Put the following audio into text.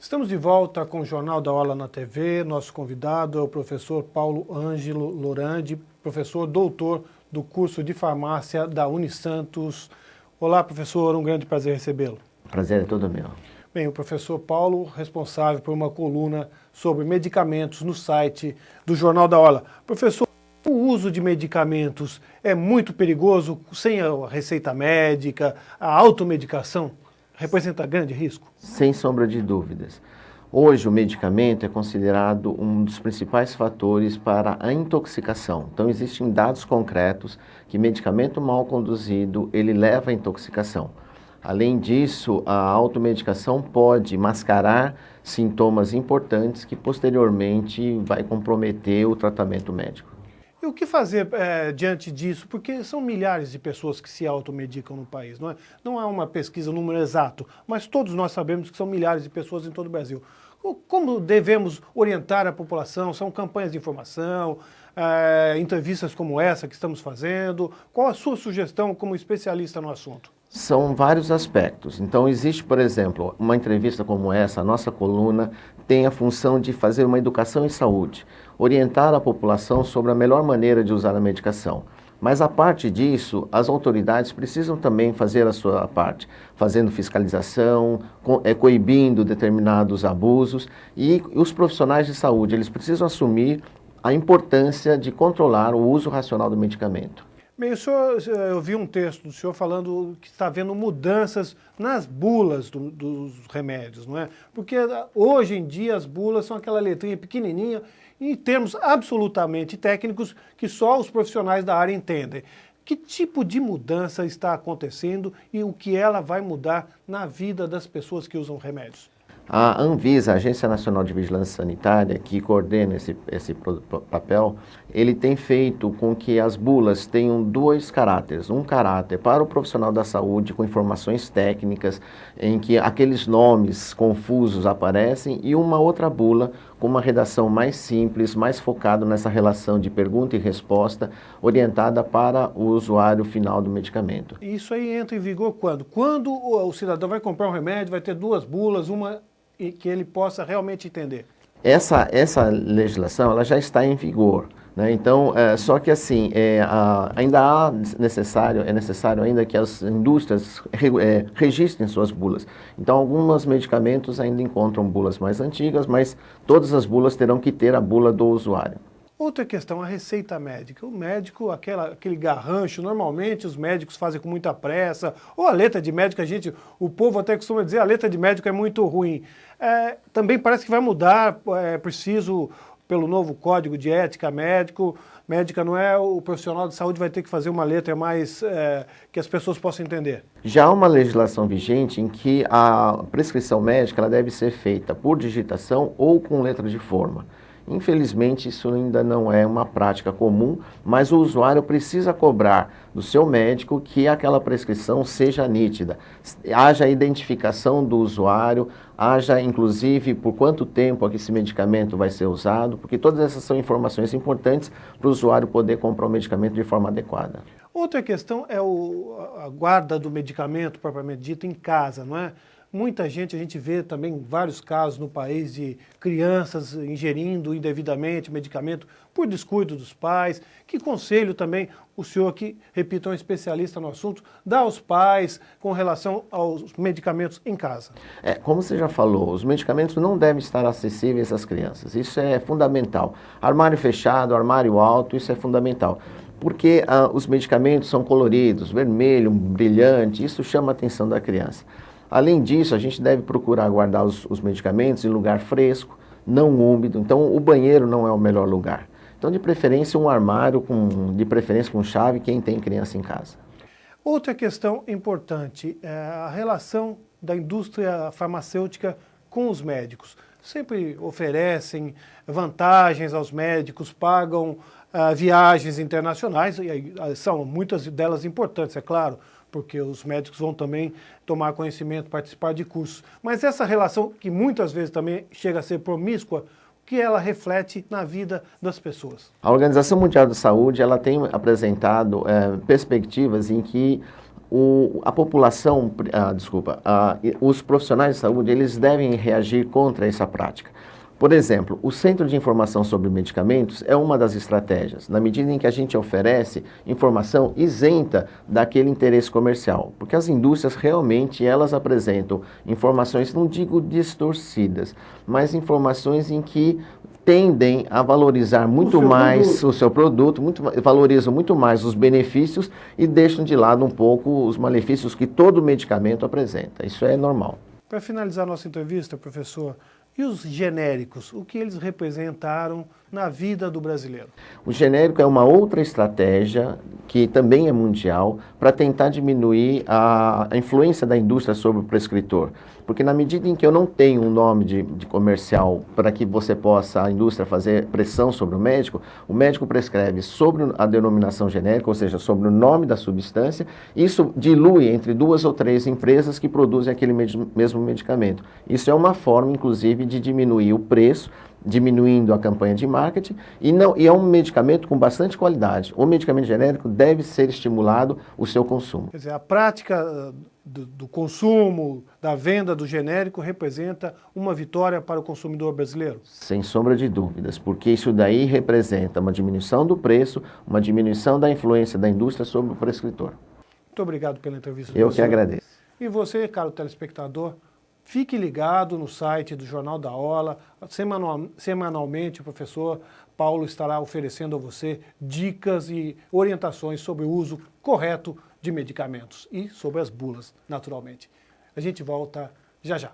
Estamos de volta com o Jornal da Orla na TV. Nosso convidado é o professor Paulo Ângelo Lorandi, professor doutor do curso de farmácia da Unisantos. Olá, professor, um grande prazer recebê-lo. Prazer é todo meu. Bem, o professor Paulo, responsável por uma coluna sobre medicamentos no site do Jornal da Orla. Professor, o uso de medicamentos é muito perigoso sem a receita médica, a automedicação? Representa grande risco? Sem sombra de dúvidas. Hoje o medicamento é considerado um dos principais fatores para a intoxicação. Então existem dados concretos que medicamento mal conduzido, ele leva à intoxicação. Além disso, a automedicação pode mascarar sintomas importantes que posteriormente vai comprometer o tratamento médico. E o que fazer diante disso? Porque são milhares de pessoas que se automedicam no país, não é? Não há uma pesquisa, um número exato, mas todos nós sabemos que são milhares de pessoas em todo o Brasil. Como devemos orientar a população? São campanhas de informação, entrevistas como essa que estamos fazendo? Qual a sua sugestão como especialista no assunto? São vários aspectos. Então existe, por exemplo, uma entrevista como essa, a nossa coluna tem a função de fazer uma educação em saúde, orientar a população sobre a melhor maneira de usar a medicação. Mas a parte disso, as autoridades precisam também fazer a sua parte, fazendo fiscalização, coibindo determinados abusos, e os profissionais de saúde, eles precisam assumir a importância de controlar o uso racional do medicamento. Bem, eu vi um texto do senhor falando que está havendo mudanças nas bulas dos remédios, não é? Porque hoje em dia as bulas são aquela letrinha pequenininha em termos absolutamente técnicos que só os profissionais da área entendem. Que tipo de mudança está acontecendo e o que ela vai mudar na vida das pessoas que usam remédios? A Anvisa, a Agência Nacional de Vigilância Sanitária, que coordena esse papel, ele tem feito com que as bulas tenham dois caráteres. Um caráter para o profissional da saúde, com informações técnicas, em que aqueles nomes confusos aparecem, e uma outra bula com uma redação mais simples, mais focada nessa relação de pergunta e resposta, orientada para o usuário final do medicamento. Isso aí entra em vigor quando? Quando o cidadão vai comprar um remédio, vai ter duas bulas, uma que ele possa realmente entender. Essa legislação ela já está em vigor, né? Então, só que assim, ainda é necessário ainda que as indústrias registrem suas bulas. Então, alguns medicamentos ainda encontram bulas mais antigas, mas todas as bulas terão que ter a bula do usuário. Outra questão, a receita médica. O médico, aquele garrancho, normalmente os médicos fazem com muita pressa, ou a letra de médico, o povo até costuma dizer, a letra de médico é muito ruim. Também parece que vai mudar, é preciso, pelo novo Código de Ética médica não é, o profissional de saúde vai ter que fazer uma letra mais que as pessoas possam entender. Já há uma legislação vigente em que a prescrição médica ela deve ser feita por digitação ou com letra de forma. Infelizmente, isso ainda não é uma prática comum, mas o usuário precisa cobrar do seu médico que aquela prescrição seja nítida, haja identificação do usuário, haja inclusive por quanto tempo esse medicamento vai ser usado, porque todas essas são informações importantes para o usuário poder comprar o medicamento de forma adequada. Outra questão é a guarda do medicamento, propriamente dito, em casa, não é? Muita gente, a gente vê também vários casos no país de crianças ingerindo indevidamente medicamento por descuido dos pais. Que conselho também o senhor, que, repito, é um especialista no assunto, dá aos pais com relação aos medicamentos em casa? Como você já falou, os medicamentos não devem estar acessíveis às crianças. Isso é fundamental. Armário fechado, armário alto, isso é fundamental. Porque os medicamentos são coloridos, vermelho, brilhante, isso chama a atenção da criança. Além disso, a gente deve procurar guardar os medicamentos em lugar fresco, não úmido. Então, o banheiro não é o melhor lugar. Então, de preferência, um armário, de preferência com chave, quem tem criança em casa. Outra questão importante é a relação da indústria farmacêutica com os médicos. Sempre oferecem vantagens aos médicos, pagam viagens internacionais, e são muitas delas importantes, é claro, porque os médicos vão também tomar conhecimento, participar de cursos. Mas essa relação, que muitas vezes também chega a ser promíscua, que ela reflete na vida das pessoas? A Organização Mundial da Saúde ela tem apresentado perspectivas em que A população, os profissionais de saúde, eles devem reagir contra essa prática. Por exemplo, o Centro de Informação sobre Medicamentos é uma das estratégias, na medida em que a gente oferece informação isenta daquele interesse comercial, porque as indústrias realmente elas apresentam informações, não digo distorcidas, mas informações em que tendem a valorizar muito mais o seu produto, valorizam muito mais os benefícios e deixam de lado um pouco os malefícios que todo medicamento apresenta. Isso é normal. Para finalizar nossa entrevista, professor, e os genéricos, o que eles representaram na vida do brasileiro? O genérico é uma outra estratégia, que também é mundial, para tentar diminuir a influência da indústria sobre o prescritor. Porque na medida em que eu não tenho um nome de comercial para que você possa, a indústria, fazer pressão sobre o médico prescreve sobre a denominação genérica, ou seja, sobre o nome da substância, isso dilui entre 2 ou 3 empresas que produzem aquele mesmo medicamento. Isso é uma forma, inclusive, de diminuir o preço, diminuindo a campanha de marketing, e é um medicamento com bastante qualidade. O medicamento genérico deve ser estimulado o seu consumo. Quer dizer, a prática do consumo, da venda do genérico representa uma vitória para o consumidor brasileiro? Sem sombra de dúvidas, porque isso daí representa uma diminuição do preço, uma diminuição da influência da indústria sobre o prescritor. Muito obrigado pela entrevista. Eu que agradeço. E você, caro telespectador, fique ligado no site do Jornal da Orla. Semanalmente, o professor Paulo estará oferecendo a você dicas e orientações sobre o uso correto de medicamentos e sobre as bulas, naturalmente. A gente volta já já.